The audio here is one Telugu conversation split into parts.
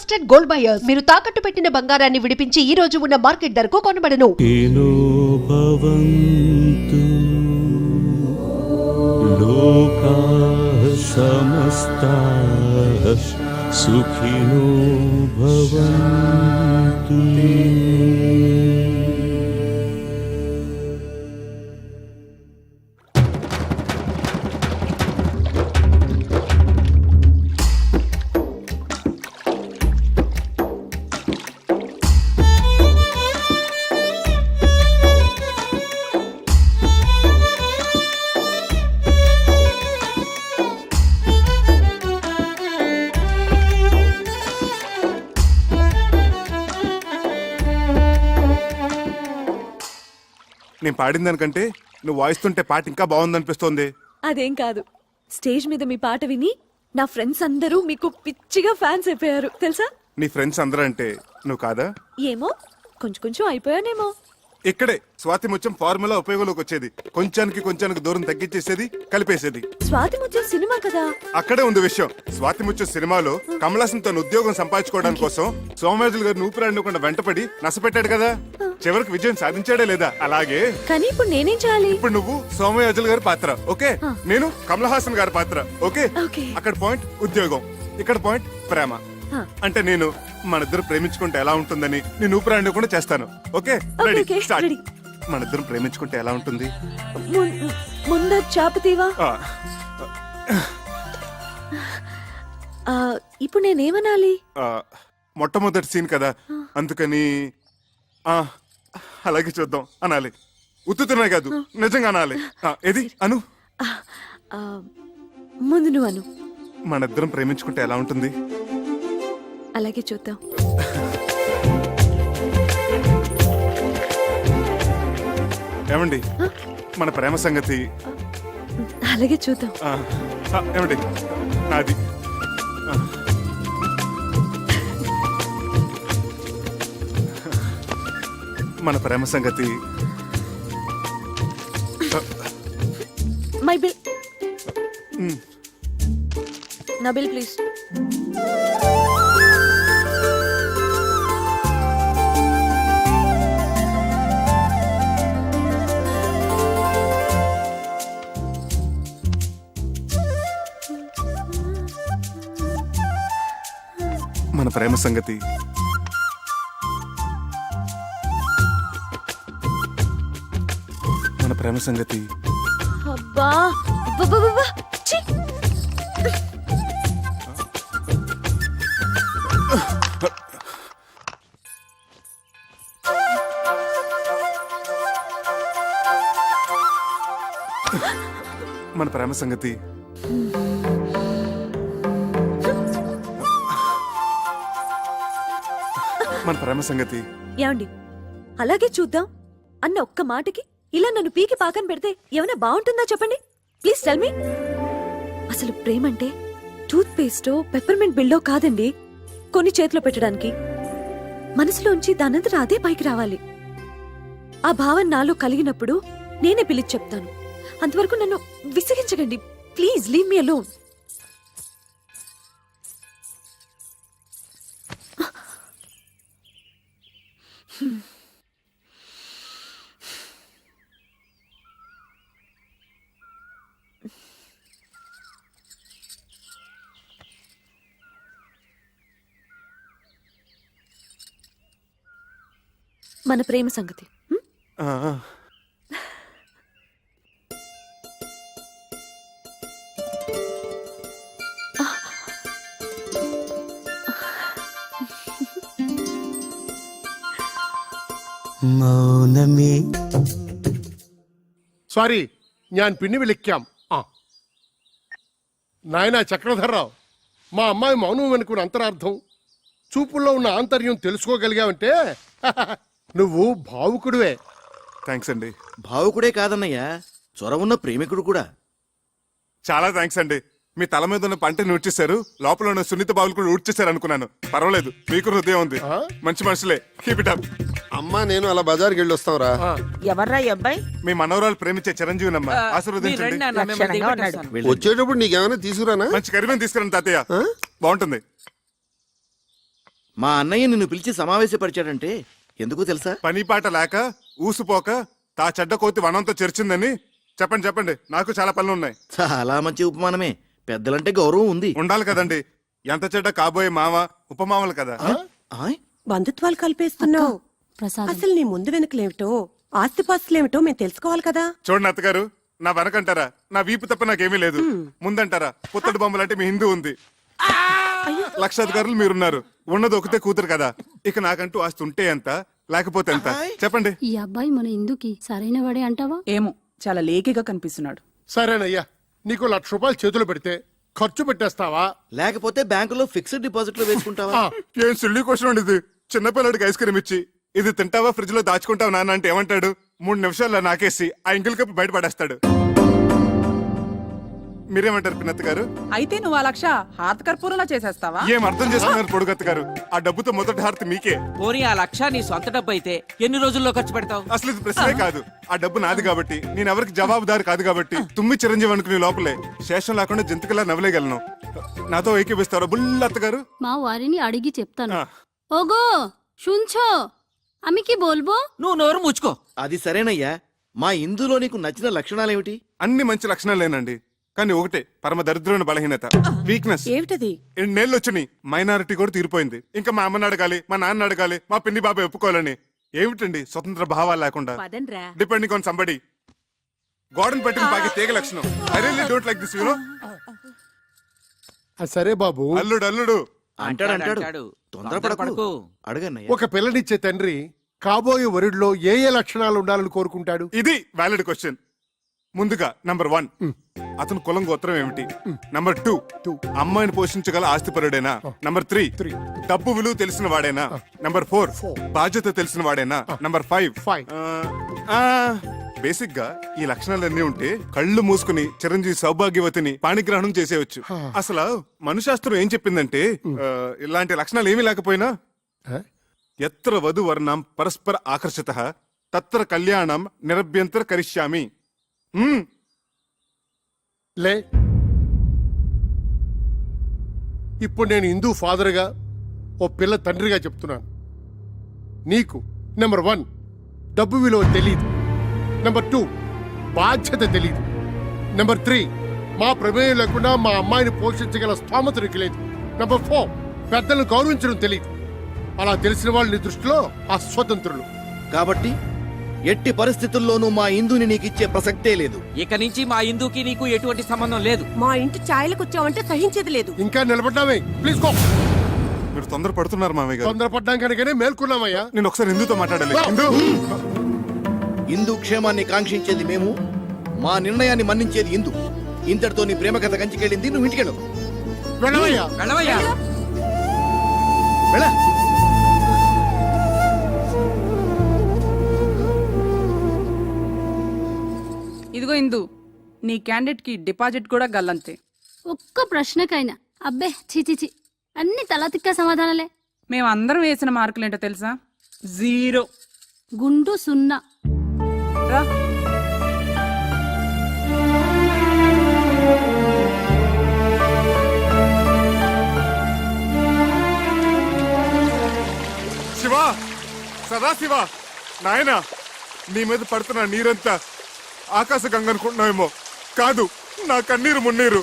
Trusted gold buyers. మీరు తాకట్టు పెట్టిన బంగారాన్ని విడిపించి ఈ రోజు ఉన్న మార్కెట్ ధరకు కొనబడను. సుఖినో భవంతు. నేను పాడిన దానికంటే నువ్వు వాయిస్తుంటే పాట ఇంకా బాగుందనిపిస్తోంది. అదేం కాదు, స్టేజ్ మీద మీ పాట విని నా ఫ్రెండ్స్ అందరూ మీకు పిచ్చిగా ఫ్యాన్స్ అయిపోయారు తెలుసా. నీ ఫ్రెండ్స్ అందరూ అంటే నువ్వు కాదా? ఏమో కొంచెం కొంచెం అయిపోయానేమో. ఇక్కడే స్వాతి ముత్యం ఫార్ములా ఉపయోగంలోకి వచ్చేది. కొంచానికి దూరం తగ్గించేసేది, కలిపేసేది. స్వాతి ముత్యం సినిమా కదా. అక్కడే ఉంది విషయం. స్వాతి ముత్యం సినిమాలో కమల్ హాసన్ తన ఉద్యోగం సంపాదించుకోవడానికి కోసం సోమరాజులు గారిని ఊపిరాడకుండా వెంటపడి నష్టపెట్టాడు కదా. చివరికి విజయం సాధించాడే లేదా? అలాగే కానీ ఇప్పుడు నేనేం చేయాలి? ఇప్పుడు నువ్వు సోమయాజులు గారి పాత్ర ఓకే, నేను కమల్ హాసన్ గారి పాత్ర ఓకే. అక్కడ పాయింట్ ఉద్యోగం, ఇక్కడ పాయింట్ ప్రేమ. అంటే నేను మనిద్దరు ప్రేమించుకుంటే ఎలా ఉంటుందని నేను ఊపిరాడకుండా చేస్తాను ఓకే. Ready start. మనిద్దరం ప్రేమించుకుంటే ఎలా ఉంటుంది? ముందు చాపతీవా. ఇప్పుడు నేనేమనాలి? మొట్టమొదటి సీన్ కదా అందుకని అలాగే చూద్దాం అనాలి. ఉత్తుతున్నా కాదు నిజంగా అనాలి. ఏది అను. ముందు నువ్వు అను. మనిద్దరం ప్రేమించుకుంటే ఎలా ఉంటుంది? అలాగే చూద్దాం. ఏమండి మన ప్రేమ సంగతి అలాగే చూద్దాం. ఏమండి నాది మన ప్రేమ సంగతి. My bill. నా బిల్ ప్లీజ్. మన ప్రేమ సంగతి. మన ప్రేమ సంగతి. అబ్బా ఛీ. మన ప్రేమ సంగతి. మన ప్రేమ సంగతి. ఏమండి అలాగే చూద్దాం అన్న ఒక్క మాటకి ఇలా నన్ను పీకి పాకన పెడితే ఏమైనా బాగుంటుందా చెప్పండి ప్లీజ్ టెల్ మీ. అసలు ప్రేమంటే టూత్ పేస్టో పెప్పర్మెంట్ బిల్డో కాదండి. కొన్ని చేతిలో పెట్టడానికి మనసులోంచి దానంతట అదే పైకి రావాలి. ఆ భావన నాలో కలిగినప్పుడు నేనే పిలిచి చెప్తాను. అంతవరకు నన్ను విసిగించకండి ప్లీజ్. Leave me alone. మన ప్రేమ సంగతి. മൗനമേ. సారీ ഞാൻ പിന്നെ വിളിക്കാം. నాయనా చక్రధర్రావు, మా అమ్మాయి మౌనం అనుకున్న అంతరార్థం, చూపుల్లో ఉన్న ఆంతర్యం తెలుసుకోగలిగావంటే నువ్వు భావుకుడివే. థ్యాంక్స్ అండి. భావుకుడే కాదన్నయ్యా, చొరవున్న ప్రేమికుడు కూడా. చాలా థ్యాంక్స్ అండి. మీ తల మీద ఉన్న పంటని ఊడ్చేశారు, లోపల ఉన్న సున్నిత బాబులు కూడా ఊడ్చేశారు అనుకున్నాను. పర్వాలేదు, మీకు హృదయం ఉంది. మంచి మనుషులే. Keep it up. అమ్మా నేను అలా బజార్కి వెళ్ళి వస్తావురా. ఎవర్రా ఈ అబ్బాయి? మీ మనవరాలు ప్రేమించే చిరంజీవినమ్మా, ఆశీర్వదించండి. వచ్చేటప్పుడు నీకేమైనా తీసుకురానా? మంచి కరిమేం తీసుకురండి తాతయ్య, బాగుంటుంది. మా అన్నయ్య నిన్ను పిలిచి సమావేశపరిచాడంటే ఎందుకు తెలుసా? పని పాట లేక ఊసిపోక తా చెడ్డ కోతి వనంతో చెరిచిందని చెప్పండి చెప్పండి, నాకు చాలా పనులు ఉన్నాయి. చాలా మంచి ఉపమానమే. పెద్దలంటే గౌరవం ఉంది. ఉండాలి కదండి, ఎంత చెడ్డ కాబోయే మామ ఉపమామలు కదా. ఆయ్, బంధుత్వాలు కలిపేస్తున్నావు. ప్రసాదం. అసలు నీ ముందు వెనుకలేమిటో ఆస్తిపాస్తులేమిటో మేము తెలుసుకోవాలి కదా. చూడండి అత్తగారు, నా వెనకంటారా నా వీపు తప్ప నాకేమీ లేదు, ముందంటారా పుత్తడి బొమ్మలంటే మీ హిందూ ఉంది, లక్షాధికారులు మీరున్నారు, ఉన్నది ఒకతే కూతురు కదా. ఇక నాకంటూ ఆస్తి ఉంటే ఎంత లేకపోతే ఎంత చెప్పండి. ఈ అబ్బాయి మన ఇందుకి సరైన వాడే అంటావా? ఏమో చాలా లేకిగా కనిపిస్తున్నాడు. సరేనయ్యా, నీకు 1,00,000 రూపాయలు చేతులు పెడితే ఖర్చు పెట్టేస్తావా? లేకపోతే బ్యాంకులో ఫిక్స్డ్ డిపాజిట్ లో వేసుకుంటావా? ఆ, ఏం సిల్లీ క్వశ్చన్ అండి ఇది. చిన్నపిల్లడికి ఐస్ క్రీమ్ ఇచ్చి ఇది తింటావా ఫ్రిడ్జ్ లో దాచుకుంటావా నాన్న అంటే ఏమంటాడు? 3 నిమిషాల్లో నాకేసి ఆ ఇంకిల్ కప్పు బయట పడేస్తాడు. మీరేమంటారు పిన్నత్త గారు? అయితే నువ్వు ఆ 1,00,000 హారత కర్పూరంలా చేసేస్తావా? ఏం అర్థం చేసుకున్నారు పొడుగత్త గారు? ఆ డబ్బుతో మొదటి హారతి మీకే. పోనీ ఆ 1,00,000 నీ సొంత డబ్బు అయితే ఎన్ని రోజుల్లో ఖర్చు పెడతావు? అసలు ఇది ప్రశ్నే కాదు. ఆ డబ్బు నాది కాబట్టి, నేను ఎవరికి జవాబుదారు కాదు కాబట్టి, తుమ్మి చిరంజీవి అనుకునే లోపలే శేషం లేకుండా జంతుకులా నవ్వలేగలను. నాతో ఏకీపిస్తారా బుల్లత్త గారు? మా వారిని అడిగి చెప్తాను. ఆ. ఓగో শুনছো, আমি কি বলবো? నువ్వు నోరు ముచ్చుకో. అది సరేనయ్యా. మా ఇందులో నీకు నచ్చిన లక్షణాలేమిటి? అన్ని మంచి లక్షణాలేనండి, కానీ ఒకటే పరమ దరిద్రమైన బలహీనత, వీక్నెస్. ఏమిటది? ఎన్నేళ్ళు వచ్చినాయి, మైనారిటీ కూడా తీరిపోయింది. ఇంకా మా అమ్మని అడగాలి, మా నాన్న అడగాలి, మా పిన్ని బాబాయ్ ఒప్పుకోవాలని. ఏమిటండి స్వతంత్ర భావాలు లేకుండా డిపెండింగ్ ఆన్ సంబడి. గోడను పెట్టిన బాగా తీగ లక్షణం. I really don't like this, you know. సరే బాబు, అల్లుడు అల్లుడు అంటాడు. తొందరపడకు. అడగన్నయ్య. ఒక పిల్లనిచ్చే తండ్రి కాబోయే వరుడిలో ఏ ఏ లక్షణాలు ఉండాలని కోరుకుంటాడు? ఇది వ్యాలిడ్ క్వశ్చన్. ముందుగా నంబర్ 1, అతను కులం గోత్రం ఏమిటి? నంబర్ 2, అమ్మాయిని పోషించగల ఆస్తిపరుడేనా? నంబర్ 3, డబ్బు విలువ తెలిసిన వాడేనా? నంబర్ 4, బాధ్యత తెలిసిన వాడేనా? నంబర్ 5, బేసిక్ గా ఈ లక్షణాలన్నీ ఉంటే కళ్ళు మూసుకుని చిరంజీవి సౌభాగ్యవతిని పాణిగ్రహణం చేసేయచ్చు. అసలు మనుశాస్త్రం ఏం చెప్పిందంటే, ఇలాంటి లక్షణాలు ఏమీ లేకపోయినా ఎత్ర వధు వర్ణం పరస్పర ఆకర్షిత తత్ర కళ్యాణం నిరభ్యంతర కరిష్యామి. లే, ఇప్పుడు నేను హిందూ ఫాదర్గా ఓ పిల్ల తండ్రిగా చెప్తున్నాను. నీకు నెంబర్ 1 డబ్బు విలువ తెలీదు. నెంబర్ 2 బాధ్యత తెలీదు. నెంబర్ 3 మా ప్రమేయం లేకుండా మా అమ్మాయిని పోషించగల స్థోమత నీకు లేదు. నెంబర్ 4 పెద్దలను గౌరవించడం తెలియదు. అలా తెలిసిన వాళ్ళు నీ దృష్టిలో అస్వతంత్రులు. కాబట్టి ఎట్టి పరిస్థితుల్లోనూ మా ఇందుని నీకిచ్చే ప్రసక్తే లేదు. ఇక నుంచి మా ఇందుకి నీకు ఎటువంటి సంబంధం లేదు. మా ఇంటి ఛాయలకు వచ్చావంటే సహించేది లేదు. ఇంకా నిలబడ్డామే, ప్లీజ్ గో. మీరు తొందర పడుతున్నారు మామయ్య గారు. తొందరపడ్డాం కనుకనే మేల్కొన్నామయ్యా. నేను ఒకసారి హిందూతో మాట్లాడాలి. హిందూ, ఇందు క్షేమాన్ని కాంక్షించేది మేము, మా నిర్ణయాన్ని మన్నించేది ఇందు. ఇంతటితో నీ ప్రేమ కథ కంచికెళ్ళింది. నువ్వు ఇంటికెళ్ళు. వెళ్ళవయ్యా. వెళ్ళవయ్యా. వెళ్ళ. ఇదిగో ఇందు, నీ క్యాండిడేట్ కి డిపాజిట్ కూడా గల్లంతే. ఒక్క ప్రశ్నకైనా అబ్బే చిచిచి అన్ని తలతిక్క సమాధానాలే. మేమందరం వేసిన మార్కులేంటో తెలుసా? 0. గుండు 0. రా. శివ, సదాశివ, నాయనా, నీ మీద పడుతున్న నీరంతా ఆకాశ గంగ అనుకుంటున్నావేమో. కాదు, నా కన్నీరు మున్నీరు,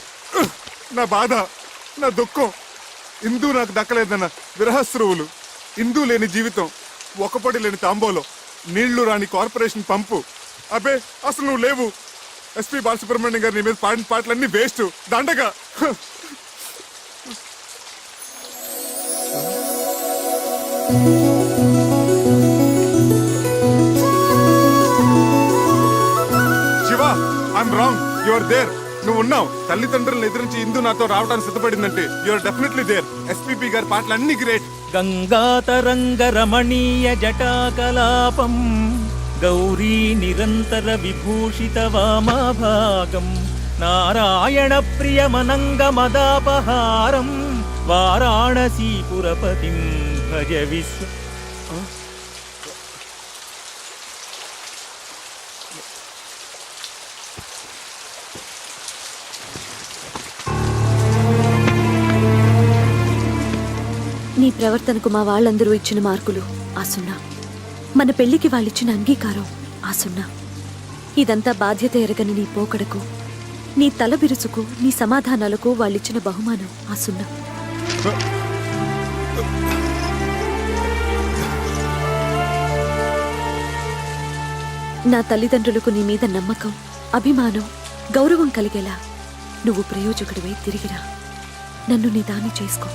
నా బాధ, నా దుఃఖం. ఇందూ నాకు దక్కలేదన్న విరహస్రువులు, ఇందూ లేని జీవితం, ఒకపడి లేని తాంబోలో, నీళ్లు రాని కార్పొరేషన్ పంపు. అబ్బే, అసలు నువ్వు లేవు. ఎస్పీ బాలసుబ్రహ్మణ్యం గారు నీ మీద పాడిన పాటలన్నీ వేస్ట్, దండగా. Shiva, I'm wrong, you are there. నువ్వు ఉన్నావు. తల్లిదండ్రులను ఎదిరించి ఇందు నాతో రావడానికి సిద్ధపడిందంటే you are definitely there. SPB గారి పాటలు అన్ని గ్రేట్. గంగాతరంగ రమణీయ జటాకలాపం గౌరీ నిరంతర విభూషిత వామభాగం నారాయణ ప్రియమనంగ మదాపహారం వారాణసీపురపతిం భజ విశ్వ. నీ ప్రవర్తనకు మా వాళ్ళందరూ ఇచ్చిన మార్కులు ఆ 0. మన పెళ్లికి వాళ్ళిచ్చిన అంగీకారం ఆ 0. ఇదంతా బాధ్యత ఎరగని నీ పోకడకు, నీ తల బిరుసుకు, నీ సమాధానాలకు వాళ్ళిచ్చిన బహుమానం ఆ 0. నా తల్లిదండ్రులకు నీ మీద నమ్మకం, అభిమానం, గౌరవం కలిగేలా నువ్వు ప్రయోజకుడివై తిరిగిరా. నన్ను నీ దాన్ని చేసుకో.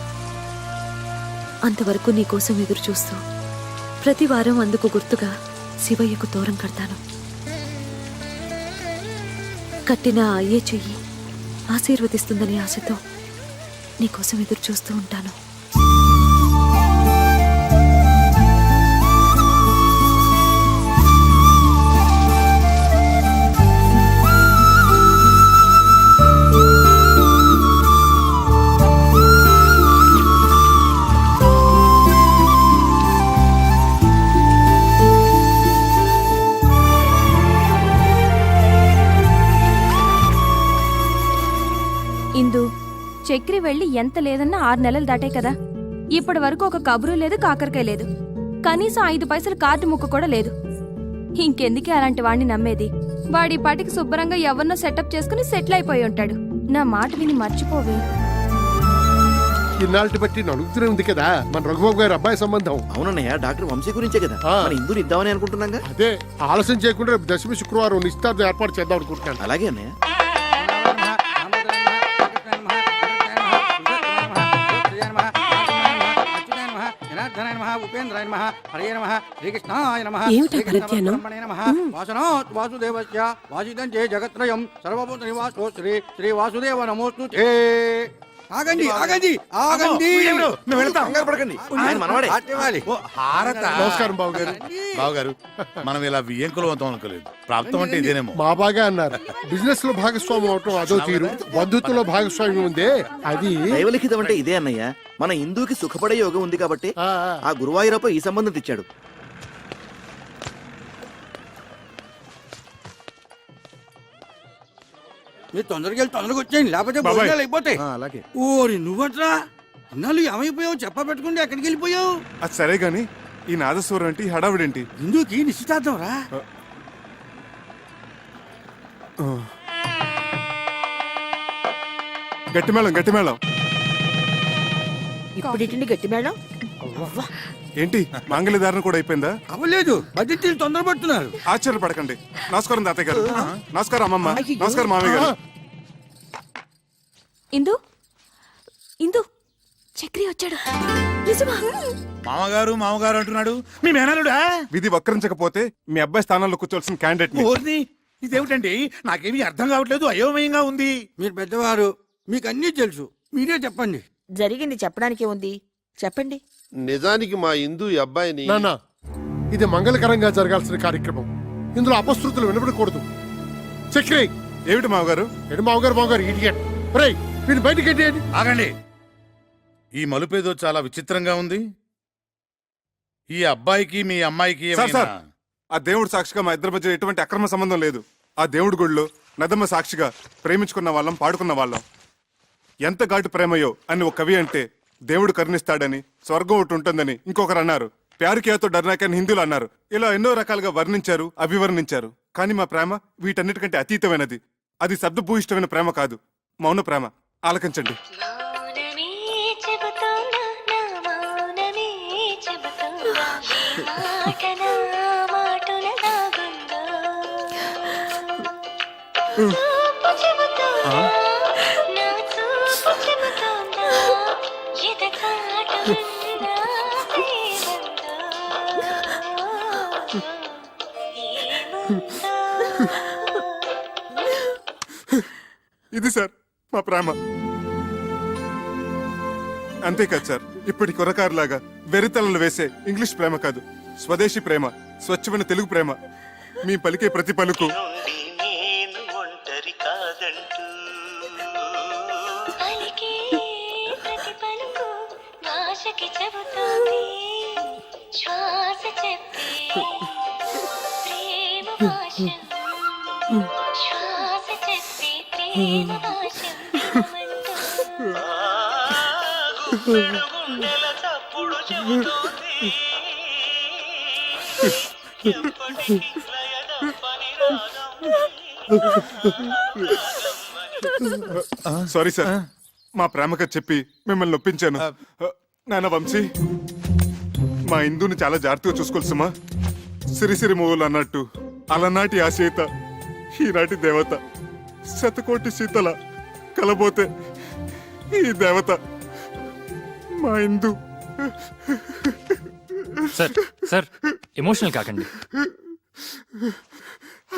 అంతవరకు నీకోసం ఎదురు చూస్తూ ప్రతి వారం అందుకు గుర్తుగా శివయ్యకు తోరం కడతాను. కట్టిన ఆ అయ్యే చెయ్యి ఆశీర్వదిస్తుందని ఆశతో నీకోసం ఎదురు చూస్తూ ఉంటాను. ఇందు, చక్రి వెళ్ళి ఎంత లేదన్నా 6 నెలలు దాటే కదా. ఇప్పటి వరకు ఒక కబురు లేదు, కాకరకాయ లేదు. కనీసం 5 పైసలు కార్డు ముక్క కూడా లేదు. ఇంకెందుకే అలాంటి వాడిని నమ్మేది? వాడి పాటికి శుభ్రంగా ఎవరినో సెటప్ చేసుకుని సెటిల్ అయిపోయి ఉంటాడు. నా మాట విని మర్చిపోవే. ఇన్నాళ్ళకి బట్టి నడుగుతూనే ఉంది కదా మన రఘుబాబు గారి అబ్బాయి సంబంధం. అవునన్నయ్య, డాక్టర్ వంశీ గురించే కదా మన ఇందుని ఇద్దామని అనుకుంటున్నాగా. అదే ఆలస్యం చేయకుండా రేపు దశమి శుక్రవారం నిశ్చితార్థం ఏర్పాటు చేద్దాం అనుకుంటున్నాను. అలాగే అన్నయ్య. ఏమిటా పరిజ్ఞానం? శ్రీ వాసుదేవ నమోస్తుతే. ఆగండి ఆగండి ఆగండి, పడకండి, ఆయన మనవాడే. నమస్కారం బాబు గారు. బావగారు, మనం ఇలా వియ్యంకులవంతం అనుకోలేదు. ప్రాప్తం అంటే ఇదేనేమో. మా బాగా అన్నారు. బిజినెస్ లో భాగస్వామ్యం అవటం అదో తీరు, బంధుత్వంలో భాగస్వామ్యం ఉందే అది. దైవలిఖితం అంటే ఇదే అన్నయ్య. మన హిందూకి సుఖపడే యోగం ఉంది కాబట్టి ఆ గురువాయూరప్ప ఈ సంబంధం తెచ్చాడు. మీరు తొందరగా వెళ్ళి తొందరగా వచ్చేయండి, లేకపోతే భోజనాలు అయిపోతాయి. అలాగే. ఓరి నువ్వట్రా, ఇన్నాళ్ళు ఏమైపోయావు? చెప్ప పెట్టుకుంటే ఎక్కడికి వెళ్ళిపోయావు? అది సరే గాని ఈ నాదస్వరం ఏంటి, హడావిడేంటి? హిందూకి నిశ్చితార్థం రా. గట్టి మేళం, గట్టి మేళం. ఇప్పుడు గట్టి మేడం. ఏంటి మాంగళ్యధారణ కూడా అయిపోయిందా? అవ్వలేదు, బడ్జెట్ తొందరపడుతున్నారు. ఆశ్చర్యపడకండి. నమస్కారం తాతయ్య గారు. నమస్కారం అమ్మమ్మ. నమస్కారం మామయ్య గారు. ఇందు, ఇందు, చక్రి వచ్చాడు. నిజమా? మామగారు మామగారు అంటున్నాడు. మీ మేనలుడా? విధి వక్రించకపోతే మీ అబ్బాయి స్థానంలో కూర్చోవలసిన క్యాండిడేట్ ఓర్ని, ఇదేమిటండి? నాకేమీ అర్థం కావట్లేదు, అయోమయంగా ఉంది. మీరు పెద్దవారు, మీకు అన్నీ తెలుసు, మీరే చెప్పండి. జరిగింది చెప్పడానికి ఉంది, చెప్పండి. నిజానికి మా ఇందు ఈ అబ్బాయిని నాన్న, ఇది మంగళకరంగా జరగాల్సిన కార్యక్రమం. ఇందులో అపశృతులు వినబడకూడదు. చక్రి, ఏమిటి మామగారు? ఎడు మామగారు మామగారు ఇడియట్. రేయ్, వీళ్ళు బయటికి ఎట్టేయండి. ఆగండి. ఈ మలుపేదో చాలా విచిత్రంగా ఉంది. ఈ అబ్బాయికి మీ అమ్మాయికి సార్, సార్, ఏమైనా- ఆ దేవుడు సాక్షిగా మా ఇద్దరి మధ్య ఎటువంటి అక్రమ సంబంధం లేదు. ఆ దేవుడి గుడిలో నదమ్మ సాక్షిగా ప్రేమించుకున్న వాళ్ళం, పాడుకున్న వాళ్ళం. ఎంత ఘాటు ప్రేమయో అని ఒక కవి అంటే, దేవుడు కరుణిస్తాడని, స్వర్గం ఒకటి ఉంటుందని ఇంకొకరు అన్నారు. ప్యారుకేతో డర్నాకని హిందువులు అన్నారు. ఇలా ఎన్నో రకాలుగా వర్ణించారు, అభివర్ణించారు. కానీ మా ప్రేమ వీటన్నిటికంటే అతీతమైనది. అది శబ్దభూయిష్టమైన ప్రేమ కాదు, మౌన ప్రేమ. ఆలకించండి. ఇది సార్ మా ప్రేమ. అంతేకాదు సార్, ఇప్పటి కొరకారులాగా వెరితలలు వేసే ఇంగ్లీష్ ప్రేమ కాదు, స్వదేశీ ప్రేమ, స్వచ్ఛమైన తెలుగు ప్రేమ. మీ పలికే ప్రతి పలుకు సారీ సార్, మా ప్రేమక చెప్పి మిమ్మల్ని నొప్పించాను. నాన్న వంశీ, మా ఇందుని చాలా జాగ్రత్తగా చూసుకోవాలి సుమా. సిరిసిరి మూవలు అన్నట్టు అలనాటి ఆ సీత ఈనాటి దేవత, శతకోటి సీతల కలబోతే ఈ దేవత మా ఇందు. సార్ సార్ ఎమోషనల్ కాకండి.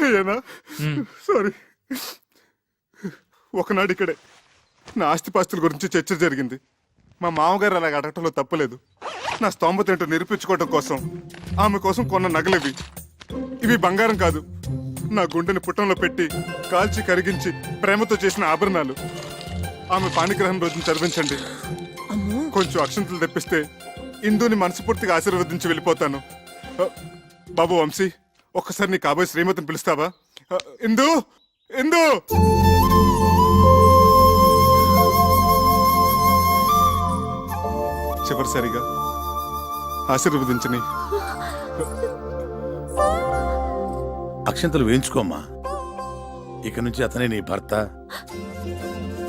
అయ్యానా సారీ. ఒకనాడు ఇక్కడే నా ఆస్తిపాస్తుల గురించి చర్చ జరిగింది. మా మామగారు అలాగ అడగటంలో తప్పలేదు. నా స్తోమత ఏంటో నిరూపించుకోవడం కోసం ఆమె కోసం కొన్న నగలివి. ఇవి బంగారం కాదు, నా గుండెని పుట్టంలో పెట్టి కాల్చి కరిగించి ప్రేమతో చేసిన ఆభరణాలు. ఆమె పాణిగ్రహం రోజున చదివించండి. కొంచెం అక్షంతలు తెప్పిస్తే ఇందుని మనస్ఫూర్తిగా ఆశీర్వదించి వెళ్ళిపోతాను. బాబు వంశీ, ఒక్కసారి నీ కాబోయే శ్రీమతిని పిలుస్తావా? ఇందు, ఇందు. చివరిసారిగా ఆశీర్వదించని. అక్షంతలు వేయించుకోమ్మా. ఇక నుంచి అతనే నీ భర్త,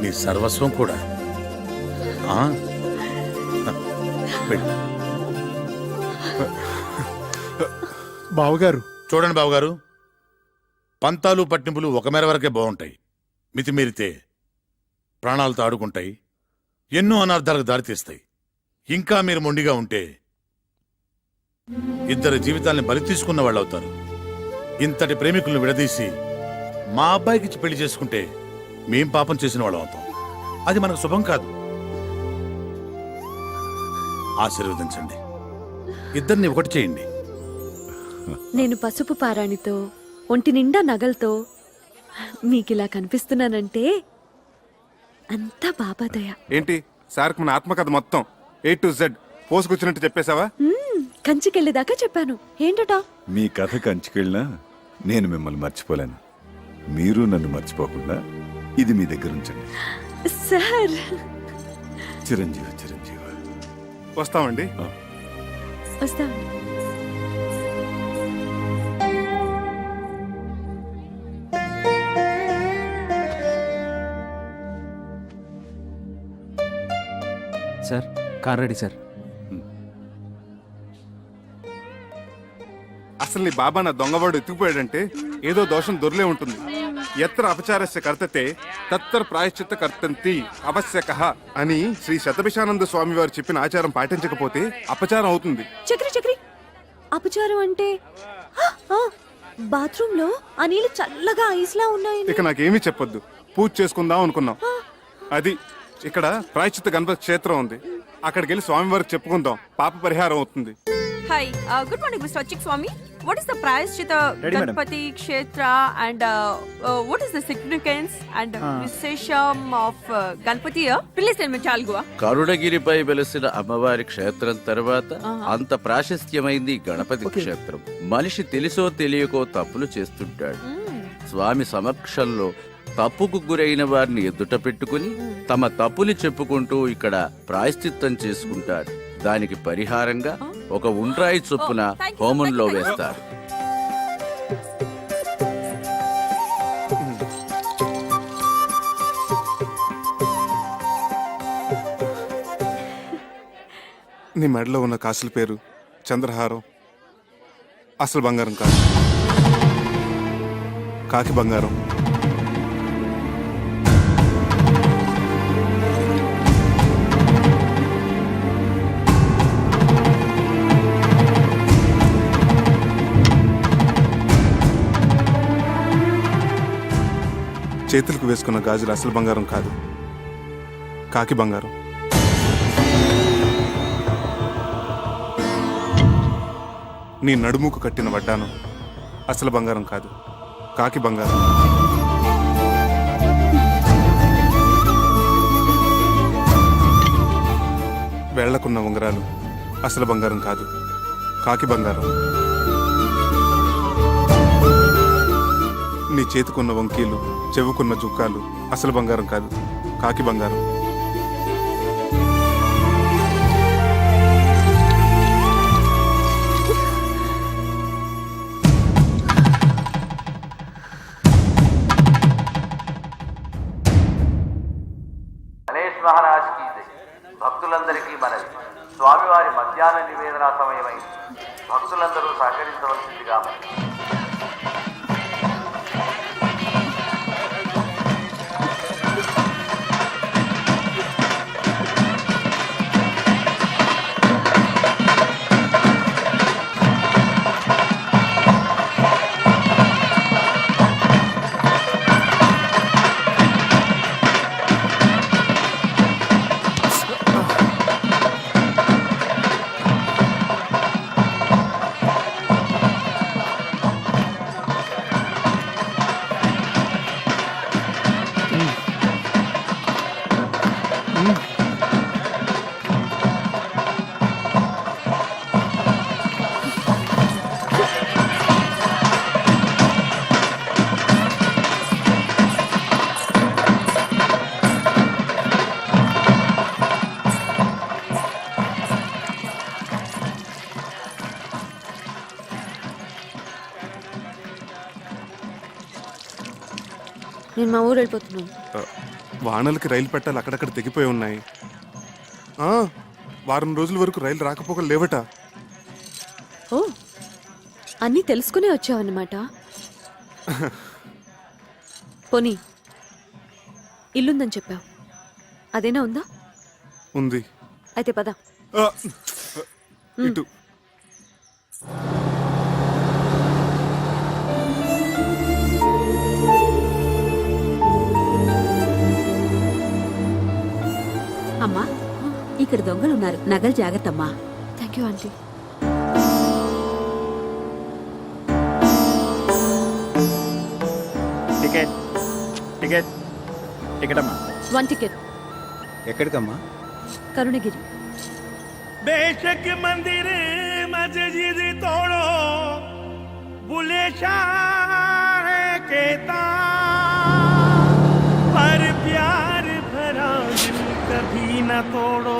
నీ సర్వస్వం కూడా. ఆ? వెళ్ళు. బావగారు, చూడండి బావగారు, పంతాలు పట్టింపులు ఒక మేర వరకే బాగుంటాయి. మితిమీరితే ప్రాణాలతో ఆడుకుంటాయి, ఎన్నో అనర్థాలకు దారితీస్తాయి. ఇంకా మీరు మొండిగా ఉంటే ఇద్దరు జీవితాల్ని బలి తీసుకున్న వాళ్ళు అవుతారు. ఇంతటి ప్రేమికులను విడదీసి మా అబ్బాయికి పెళ్లి చేసుకుంటే మేం పాపం చేసిన వాళ్ళం అవుతాం. అది మనకు శుభం కాదు. ఆశీర్వదించండి, ఇద్దరిని ఒకటి చేయండి. నేను పసుపు పారాణితో ఒంటి నిండా నగలతో మీకిలా కనిపిస్తున్నానంటే అంతా బాబాదయ. ఏంటి సార్కి మన ఆత్మకథ మొత్తం A to Z పోసుకొచ్చినట్టు చెప్పేశావా? కంచికెళ్ళేదాకా చెప్పాను. ఏంటట? మీ కథ కంచుకెళ్ళినా నేను మిమ్మల్ని మర్చిపోలేను. మీరు నన్ను మర్చిపోకుండా ఇది మీ దగ్గర ఉంచండి. సార్, చిరంజీవి చిరంజీవి. వస్తామండి. వస్తామండి. Sir car ready sir. అసలు నీ బాబా నా దొంగవాడు ఎత్తుకుపోయాడంటే ఏదో దోషం దొర్లే ఉంటుంది. ఎత్ర అపచారస్య కర్తతే తత్తర ప్రాయశ్చిత్త కర్తంతి అవశ్యకః అని శ్రీ శతభిషానంద స్వామి వారు చెప్పిన ఆచారం పాటించకపోతే అపచారం అవుతుంది. చక్రి చక్రి, అపచారం అంటే బాత్రూమ్ లో ఆ నీళ్ళు చల్లగా ఐస్లా ఉన్నాయి. ఇక నాకేమీ చెప్పొద్దు, పూజ చేసుకుందాం అనుకున్నాం. అది ఇక్కడ ప్రాయశ్చిత్త గణపతి క్షేత్రం ఉంది, అక్కడికి వెళ్ళి స్వామి వారికి చెప్పుకుందాం, పాప పరిహారం అవుతుంది. హాయ్, గుడ్ మార్నింగ్ మిస్టర్ అచ్చిక్ స్వామి. వాట్ ఇస్ ద ప్రాయశ్చిత గణపతి క్షేత్ర and what is the significance and విశేషం of Ganapati? Please tell me చాలుగువా. కరుణగిరిపై వెలసిన అమ్మవారి క్షేత్రం తర్వాత అంత ప్రాశస్త్యమైంది గణపతి క్షేత్రం. మనిషి తెలుసో తెలియకో తప్పులు చేస్తుంటాడు. స్వామి సమక్షంలో తప్పుకు గురైన వారిని ఎదుట పెట్టుకుని తమ తప్పుని చెప్పుకుంటూ ఇక్కడ ప్రాయశ్చిత్తం చేసుకుంటారు. దానికి పరిహారంగా ఒక ఉండ్రాయి చొప్పున హోమంలో వేస్తారు. నీ మెడలో ఉన్న కాసుల పేరు చంద్రహారం. అసలు బంగారం కాదు, కాకి బంగారం. చేతులకు వేసుకున్న గాజులు అసలు బంగారం కాదు, కాకి బంగారం. నీ నడుముకు కట్టిన వడ్డానం అసలు బంగారం కాదు, కాకి బంగారం. వేళ్లకున్న ఉంగరాలు అసలు బంగారం కాదు, కాకి బంగారం. నీ చేతికున్న వంకీలు, చెవుకున్న జుక్కాలు అసలు బంగారం కాదు, కాకి బంగారం. మధ్యాహ్న నివేదన సమయమై భక్తులందరూ సహకరించవలసిందిగా నేను మా ఊరు వెళ్ళిపోతున్నాను. వానలకి రైలు పెట్టాలి అక్కడక్కడ తెగిపోయి ఉన్నాయి. వారం రోజుల వరకు రైలు రాకపోకలు లేవట. ఓ, అన్నీ తెలుసుకునే వచ్చావన్నమాట. పోనీ ఇల్లుందని చెప్పావు, అదేనా ఉందా? ఉంది. అయితే పద. ఇటు అమ్మా, ఇక్కడ దొంగలున్నారు, నగలు జాగ్రత్త అమ్మా. Thank you aunty. Ticket ticket ticket అమ్మా. 1 టికెట్. ఎక్కడికమ్మా? కరుణగిరి. बेशक मंदिर मस्जिद तोड़ो बुले शाह कहता पर प्यार भरा दिल कभी न तोड़ो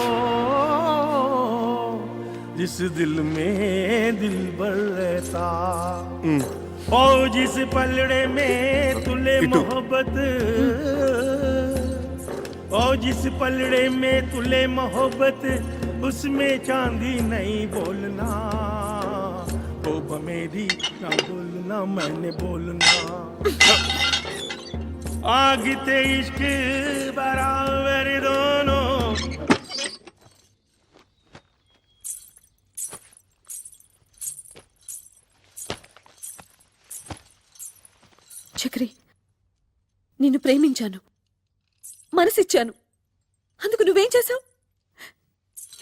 जिस दिल में दिल भर रहता ओ जिस पलड़े में तुले मोहब्बत ओ जिस पलड़े में तुले मोहब्बत उसमें चांदी नहीं बोलना तो मेरी ना बोलना मैंने बोलना आग ते इश्क बराबर दोनों చక్రి, నిన్ను ప్రేమించాను, మనసిచ్చాను. అందుకు నువ్వేం చేశావు?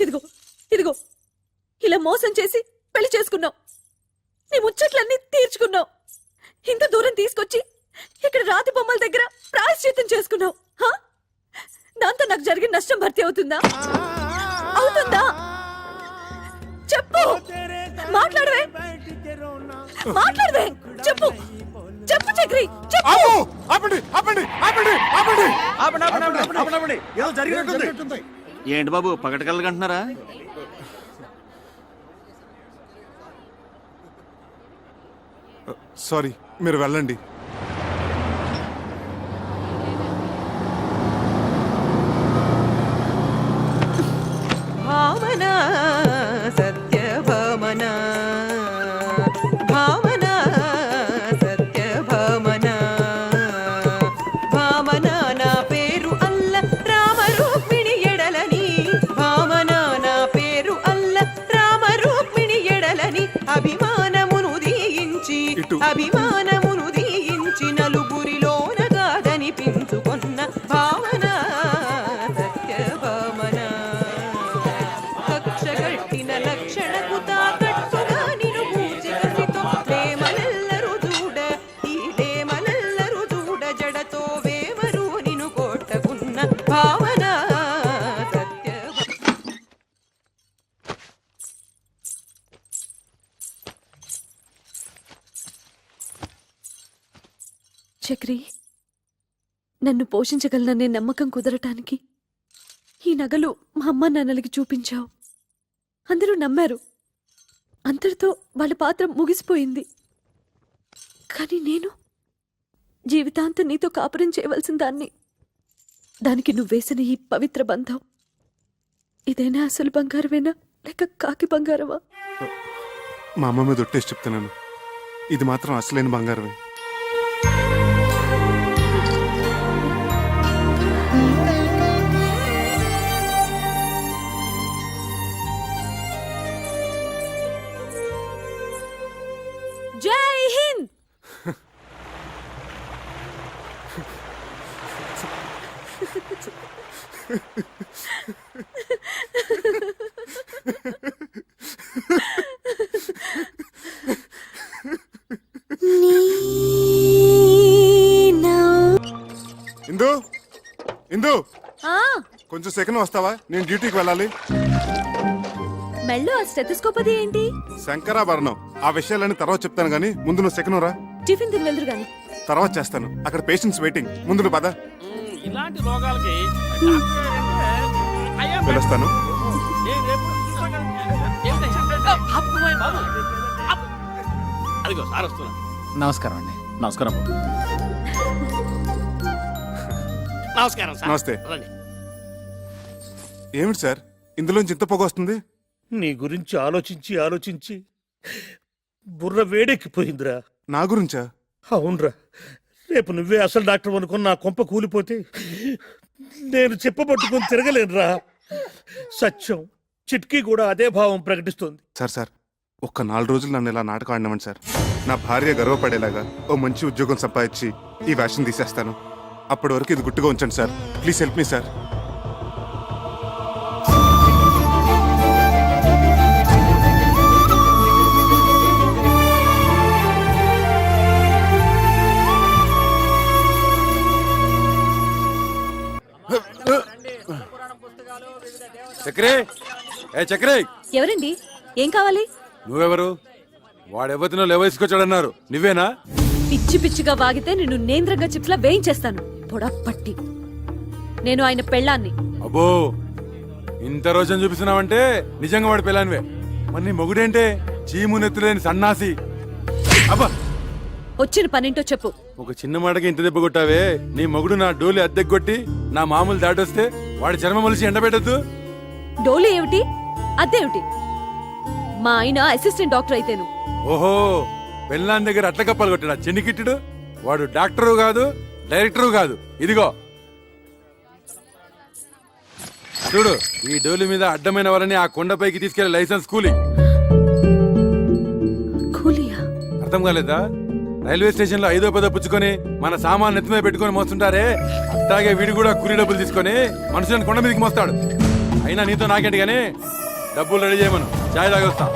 ఇదిగో ఇదిగో ఇలా మోసం చేసి పెళ్లి చేసుకున్నావు. నీ ముచ్చట్లన్నీ తీర్చుకున్నావు. ఇంత దూరం తీసుకొచ్చి ఇక్కడ రాతి బొమ్మల దగ్గర ప్రాయశ్చిత్తం చేసుకున్నావు. దాంతో నాకు జరిగిన నష్టం భర్తీ అవుతుందా? అవుతుందా? చెప్పు, మాట్లాడవే, మాట్లాడవే, చెప్పు చెప్పు చక్రి, చెప్పు. ఏదో జరిగినట్టుంది. ఏంటి బాబు పగటకల్లగంటున్నారా? సారీ, మీరు వెళ్ళండి. భావన సత్యభామన భావన సత్యభామన భామన నా పేరు అల్ల రామ రూక్మిణి ఎడలని భామన నా పేరు అల్ల రామ రూక్మిణి ఎడలని అభిమానమును దీయించి అభిమానమును దీయించి నలుగురిలోన కాదనిపించుకొన్న భావన సత్యభామన కక్షగట్టిన లక్షణకు తాకట్టుగా నిను పూజికసితో ప్రేమనెల్లరు చూడ ఈ ప్రేమనెల్లరు చూడ జడతో వేమరు నిను కొట్టకున్న భావన సత్య. చక్రి, నన్ను పోషించగలననే నమ్మకం కుదరటానికి ఈ నగలు మా అమ్మ నాన్నలకి చూపించావు. అందరూ నమ్మారు. అంతటితో వాళ్ళ పాత్ర ముగిసిపోయింది. కానీ నేను జీవితాంతం నీతో కాపురం చేయవలసిన దాన్ని. దానికి నువ్వేసిన ఈ పవిత్ర బంధం ఇదేనా అసలు బంగారమేనా? లేక కాకి బంగారమా? మా అమ్మ మీద ఒట్టేసి చెప్తున్నాను, ఇది మాత్రం అసలైన బంగారమే. జై హింద్. ఇందు ఇందు ఆ, కొంచెం సెకండ్ వస్తావా? నేను డ్యూటీకి వెళ్ళాలి. మెళ్ళో ఆ స్టెథోస్కోప్ అది ఏంటి? శంకరాభరణం. ఆ విషయాలన్నీ తర్వాత చెప్తాను గానీ ముందు నువ్వు సెకండ్ రా. టిఫిన్ తిని వెళ్దురు గాని. తర్వాత చేస్తాను, అక్కడ పేషెంట్స్ వెయిటింగ్. ముందు నువ్వు పద. ఇలాంటి రోగాలకి పిలుస్తాను. అదిగో సార్ వస్తున్నా. నమస్కారం అండి. నమస్కారం. నమస్కారం సార్. నమస్తే. రండి. ఏమిటి సార్ ఇందులోంచి ఇంత పొగ వస్తుంది? నీ గురించి ఆలోచించి ఆలోచించి బుర్ర వేడెక్కిపోయిందిరా. నా గురించా? అవునరా, రేపు నువ్వే అసలు డాక్టర్ అనుకుని నా కొంప కూలిపోతే నేను చెప్పబట్టుకుని తిరగలేనురా. సత్యం చిట్కీ కూడా అదే భావం ప్రకటిస్తుంది. సార్ ఒక్క 4 రోజులు నన్ను ఇలా నాటకం ఆడినామండి సార్. నా భార్య గర్వపడేలాగా ఓ మంచి ఉద్యోగం సంపాదించి ఈ వేషం తీసేస్తాను. అప్పటి వరకు ఇది గుట్టుగా ఉంచండి sir. Please help me sir. చక్రే, ఏ చక్రే, ఎవరండి? ఏం కావాలి? నువ్వెవరు? వాడెవతినో లేవసుకొచ్చాడన్నారు, నువ్వేనా? పిచ్చి పిచ్చిగా వాగితే నిన్ను నేంద్రంగా చిప్స్లా వేయించేస్తాను. పొడపట్టి. నేను ఆయన పెళ్ళాన్ని. అబ్బో, ఇంత రోజని చూపిస్తున్నావంటే నిజంగా వాడి పిల్లానివే. మరి నీ మొగుడేంటే చీము నెత్తులేని సన్నాసి. అబ్బా, వచ్చిన పనింటో చెప్పు. ఒక చిన్న మాటకి ఇంత దెబ్బ కొట్టావే. నీ మొగుడు నా డోలి అద్దెకొట్టి నా మామూలు దాటొస్తే వాడి చర్మం మలిసి ఎండబెట్టద్దు. డోలు ఏమిటి, అదేమిటి? మా ఆయన అసిస్టెంట్ డాక్టర్ అయితేను. ఓహో, పెళ్ళాన్ దగ్గర అట్ల కప్పాలు కొట్టాడా చెన్నికిట్టుడు? వాడు డాక్టరు కాదు, డైరెక్టరు కాదు. ఇదిగో చూడు, ఈ డోలి మీద అడ్డమైన వాళ్ళని ఆ కొండపైకి తీసుకెళ్లే లైసెన్స్ కూలీ. కూలియా? అర్థం కాలేదా? రైల్వే స్టేషన్ లో 5వ 10వ పుచ్చుకొని మన సామాన్ నెత్తి మీద పెట్టుకొని మోస్తుంటారే, అట్లాగే వీడు కూడా కూలీ డబ్బులు తీసుకొని మనుషులను కొండ మీదకి మోస్తాడు. అయినా నీతో నాకేంటి గానీ డబ్బులు రెడీ చేయమను, చాయ్ తాగొస్తా.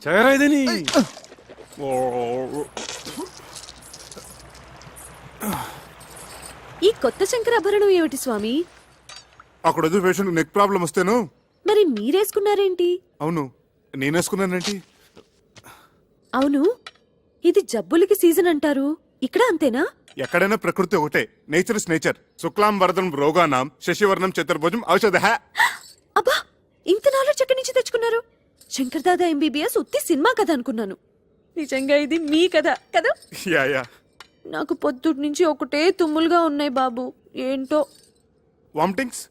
చదరా ఇదని. ఈ కొత్త శంకరాభరణం ఏమిటి స్వామి? అక్కడ వద్దు పేషెంట్ నెక్ ప్రాబ్లం వస్తేను. మరి మీరేసుకున్నారేంటి? అవును, నేనేసుకున్నానండి. అవును, ఇది జబ్బులకి సీజన్ అంటారు, ఇక్కడ అంతేనా? ఎక్కడైనా ప్రకృతి ఒకటే. Nature is nature. శుక్లాం వరదం రోగానాం శశివర్ణం చతుర్భుజం ఔషధ. అబ్బా, ఇంత నాలెడ్జ్ ఎక్కడి నుంచి తెచ్చుకున్నారు? శంకర్ దాదా ఎంబీబీఎస్ ఉత్తి సినిమా కథ అనుకున్నాను. నిజంగా ఇది మీ కథ కదా? Yeah yeah. నాకు పొద్దుటి నుంచి ఒకటే తుమ్ములుగా ఉన్నాయి బాబు. ఏంటో. వామిటింగ్స్,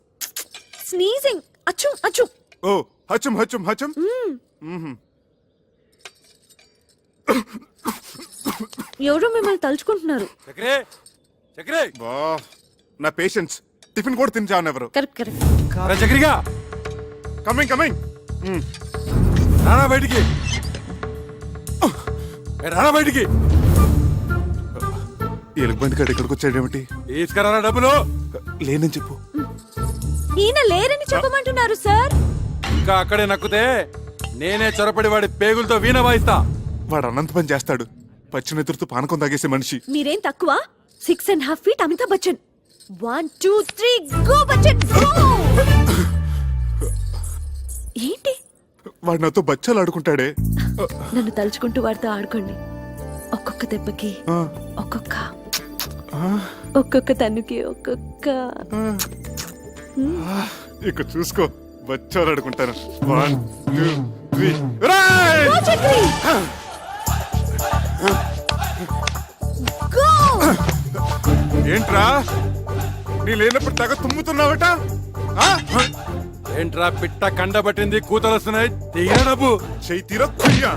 స్నీజింగ్, అచ్చు అచ్చు. ఓ హచం హచం హచం. ఎవరో మిమ్మల్ని తలుచుకుంటున్నారు. చక్రే, చక్రే. బా, నా పేషెంట్స్ టిఫిన్ కూడా తిని ఎవరు. Correct correct. అరే చక్రిగా, కమింగ్ కమింగ్. రానా బయటికి, రానా బయటికి. ఎలుగుబంది కాడు ఇక్కడికి వచ్చాడేమిటి? తీసుకురారా డబ్బులు. లేనని చెప్పు. ఈయన లేరని చెప్పమంటున్నారు సార్. ఇంకా అక్కడే నక్కుతే నేనే చొరపడి వాడి పేగులతో వీణ వాయిస్తా. వాడు అనంత పని చేస్తాడు. పచ్చినెత్తురుతో పానకం తాగేసే మనిషి. మీరేం తక్కువ? 6.5 feet Amitabh Bachchan. 1 2 3 go Bachchan go. ఏంటి? వాడు నాతో బచ్చాలు ఆడుకుంటాడే. నన్ను తలుచుకుంటూ వాడితో ఆడుకోండి. ఒక్కొక్క దెబ్బకి ఒక్కొక్క ఒక్కొక్క తన్నుకి ఒక్కొక్క ఇక చూసుకో వచ్చారు అడుకుంటాను 1 2 3 చక్రి ఏంట్రా నీ లేనప్పుడు తెగ తుమ్ముతున్నావట ఆ? ఏంట్రా పిట్ట కండబట్టింది కూతలు వస్తున్నాయి తీరా డబ్బు చెయ్యి తీరా కుయ్యా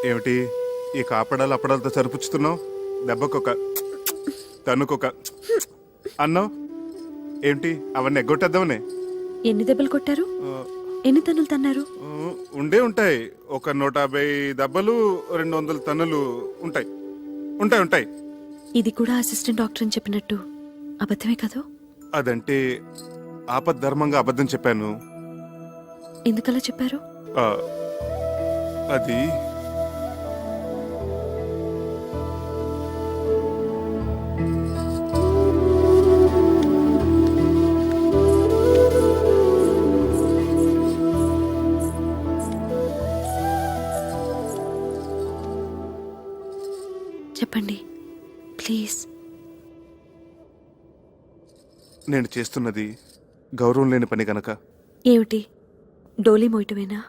ఏమిటి ఈ కాపడాలు అప్పడాలతో సరిపుచ్చుతున్నావు దెబ్బకొక తన్నుకొక అన్నావు ఏంటి అవన్నీ ఎగ్గొట్టేద్దామనే ఎన్ని దెబ్బలు కొట్టారు ఎన్ని తన్నులు తన్నారు ఉండే ఉంటాయి ఒక 150 దెబ్బలు 200 తన్నులు ఉంటాయి ఉంటాయి ఉంటాయి ఇది కూడా అసిస్టెంట్ డాక్టర్ అని చెప్పినట్టు అబద్ధమే కదా అదంటే ఆపద్ధర్మంగా అబద్ధం చెప్పాను ఎందుకలా చెప్పారు ఆ, అది చెప్పండి ప్లీజ్ నేను చేస్తున్నది గౌరవం లేని పని గనక ఏమిటి డోలీ మోయటమేనా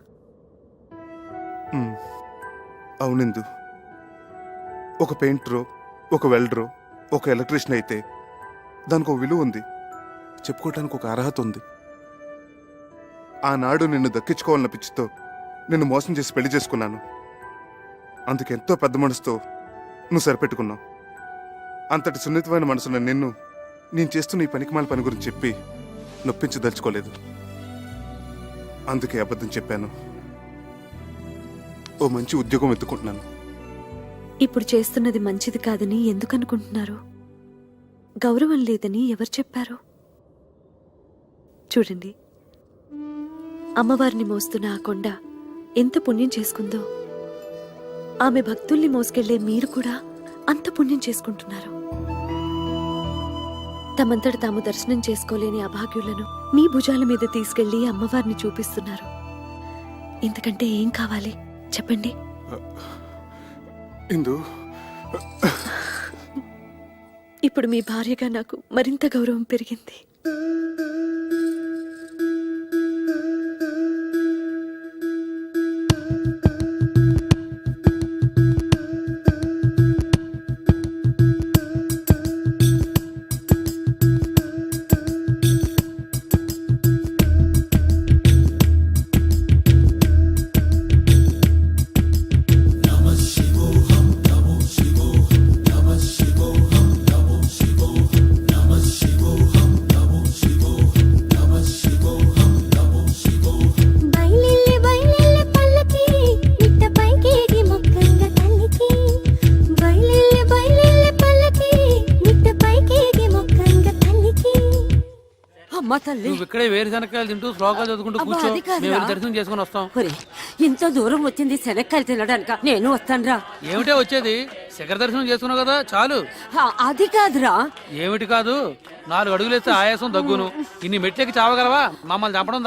అవునిందు ఒక పెయింటరో ఒక వెల్డరో ఒక ఎలక్ట్రీషియన్ అయితే దానికి ఒక విలువ ఉంది చెప్పుకోవటానికి ఒక అర్హత ఉంది ఆనాడు నిన్ను దక్కించుకోవాలన్న పిచ్చితో నిన్ను మోసం చేసి పెళ్లి చేసుకున్నాను అందుకెంతో పెద్ద మనసుతో నువ్వు సరిపెట్టుకున్నావు అంతటి సున్నితమైన మనసున్న నిన్ను నేను చేస్తున్న ఈ పనికిమాల పని గురించి చెప్పి నొప్పించదలుచుకోలేదు అందుకే అబద్ధం చెప్పాను ఓ మంచి ఉద్యోగం వెతుకుంటున్నాను ఇప్పుడు చేస్తున్నది మంచిది కాదని ఎందుకు అనుకుంటున్నారు గౌరవం లేదని ఎవరు చెప్పారు చూడండి అమ్మవారిని మోస్తున్న ఆ కొండ ఎంత పుణ్యం చేసుకుందో ఆమె భక్తుల్ని మోసుకెళ్లే మీరు కూడా అంత పుణ్యం చేసుకుంటున్నారు తమంతట తాము దర్శనం చేసుకోలేని అభాగ్యులను మీ భుజాల మీద తీసుకెళ్లి అమ్మవారిని చూపిస్తున్నారు ఇంతకంటే ఏం కావాలి చెప్పండి ఇందు ఇప్పుడు మీ భార్యగా నాకు మరింత గౌరవం పెరిగింది అమ్మ తల్లి నువ్వు ఇక్కడే వేరుశనక్కాయలు తింటూ శ్లోకాలు చదువుకుంటూ అబ్బా, కూర్చో అది కాదురా. మేము వెళ్ళి దర్శనం చేసుకుని వస్తాం. ఒరే, ఇంత దూరం వచ్చింది శనక్కాయలు తినడానిక నేను వస్తానురా. ఏమిటే వచ్చేది, శిఖర దర్శనం చేసుకున్నావు కదా చాలు. అది కాదురా. ఏమిటి కాదు, 4 అడుగులేస్తే ఆయాసం దగ్గును. ఇన్ని మెట్లకి చావగలవా? మమ్మల్ని చంపడం